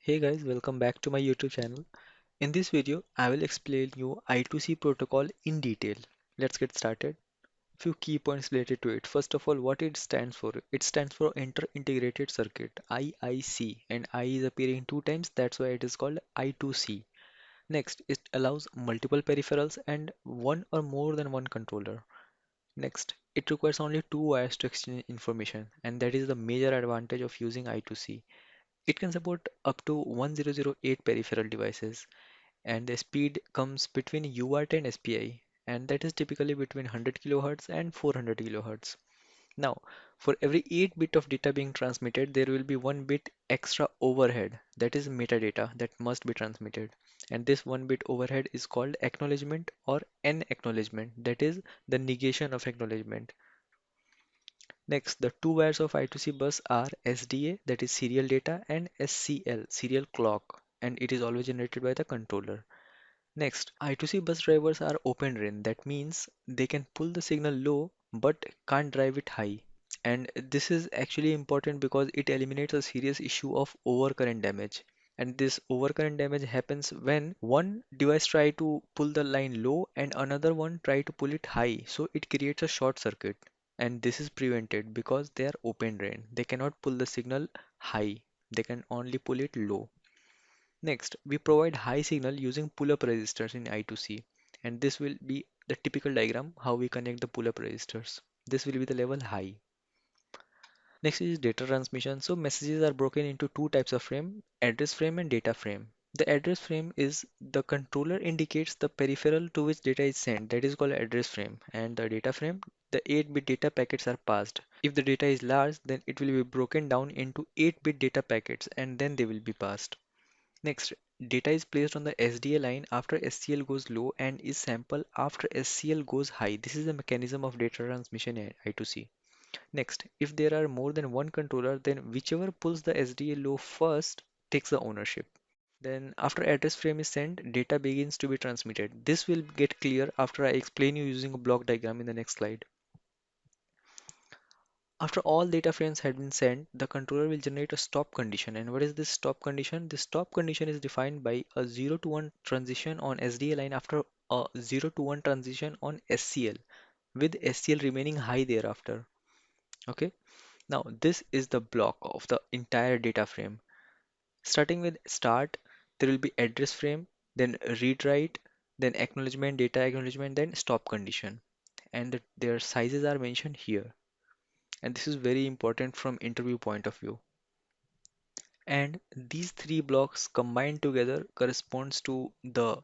Hey guys, welcome back to my YouTube channel. In this video, I will explain you I2C protocol in detail. Let's get started. Few key points related to it. First of all, what it stands for? It stands for Inter-Integrated Circuit, IIC, and I is appearing two times, that's why it is called I2C. Next, it allows multiple peripherals and one or more than one controller. Next, it requires only two wires to exchange information, and that is the major advantage of using I2C. It can support up to 1008 peripheral devices, and the speed comes between UART and SPI, and that is typically between 100 kHz and 400 kHz. Now, for every 8 bit of data being transmitted, there will be 1 bit extra overhead, that is metadata that must be transmitted. And this 1 bit overhead is called acknowledgement or N acknowledgement, that is the negation of acknowledgement. Next, the two wires of I2C bus are SDA, that is serial data, and SCL, serial clock, and it is always generated by the controller. Next, I2C bus drivers are open drain, that means they can pull the signal low but can't drive it high. And this is actually important because it eliminates a serious issue of overcurrent damage. And this overcurrent damage happens when one device try to pull the line low and another one try to pull it high. So it creates a short circuit. And this is prevented because they are open drain. They cannot pull the signal high. They can only pull it low. Next, we provide high signal using pull-up resistors in I2C, and this will be the typical diagram how we connect the pull-up resistors. This will be the level high. Next is data transmission. So messages are broken into two types of frame, address frame and data frame. The address frame is the controller indicates the peripheral to which data is sent. That is called address frame. And the data frame, the 8-bit data packets are passed. If the data is large, then it will be broken down into 8-bit data packets and then they will be passed. Next, data is placed on the SDA line after SCL goes low and is sampled after SCL goes high. This is the mechanism of data transmission in I2C. Next, if there are more than one controller, then whichever pulls the SDA low first takes the ownership. Then after address frame is sent, data begins to be transmitted. This will get clear after I explain you using a block diagram in the next slide. After all data frames had been sent, the controller will generate a stop condition. And what is this stop condition? This stop condition is defined by a 0 to 1 transition on SDA line after a 0 to 1 transition on SCL, with SCL remaining high thereafter. Okay, now this is the block of the entire data frame. Starting with start, there will be address frame, then read write, then acknowledgement, data acknowledgement, then stop condition. And their sizes are mentioned here. And this is very important from interview point of view. And these three blocks combined together corresponds to the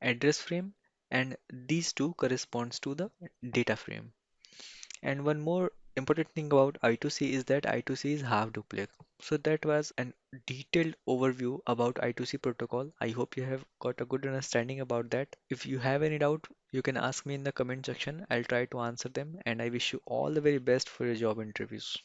address frame, and these two corresponds to the data frame. And one more important thing about I2C is that I2C is half duplex. So that was a detailed overview about I2C protocol. I hope you have got a good understanding about that. If you have any doubt, you can ask me in the comment section. I'll try to answer them, and I wish you all the very best for your job interviews.